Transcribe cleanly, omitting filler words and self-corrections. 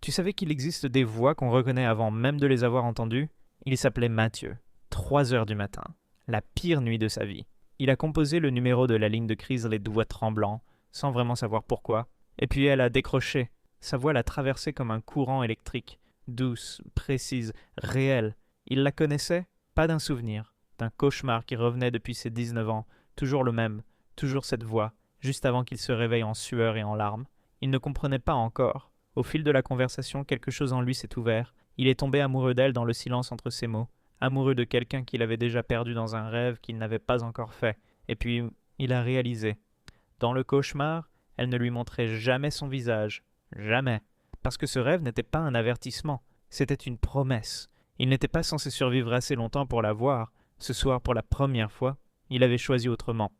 Tu savais qu'il existe des voix qu'on reconnaît avant même de les avoir entendues? Il s'appelait Mathieu. 3 heures du matin. La pire nuit de sa vie. Il a composé le numéro de la ligne de crise les doigts tremblants, sans vraiment savoir pourquoi. Et puis elle a décroché. Sa voix l'a traversé comme un courant électrique. Douce, précise, réelle. Il la connaissait? Pas d'un souvenir. D'un cauchemar qui revenait depuis ses 19 ans. Toujours le même. Toujours cette voix. Juste avant qu'il se réveille en sueur et en larmes. Il ne comprenait pas encore. Au fil de la conversation, quelque chose en lui s'est ouvert. Il est tombé amoureux d'elle dans le silence entre ses mots. Amoureux de quelqu'un qu'il avait déjà perdu dans un rêve qu'il n'avait pas encore fait. Et puis, il a réalisé. Dans le cauchemar, elle ne lui montrait jamais son visage. Jamais. Parce que ce rêve n'était pas un avertissement. C'était une promesse. Il n'était pas censé survivre assez longtemps pour la voir. Ce soir, pour la première fois, il avait choisi autrement.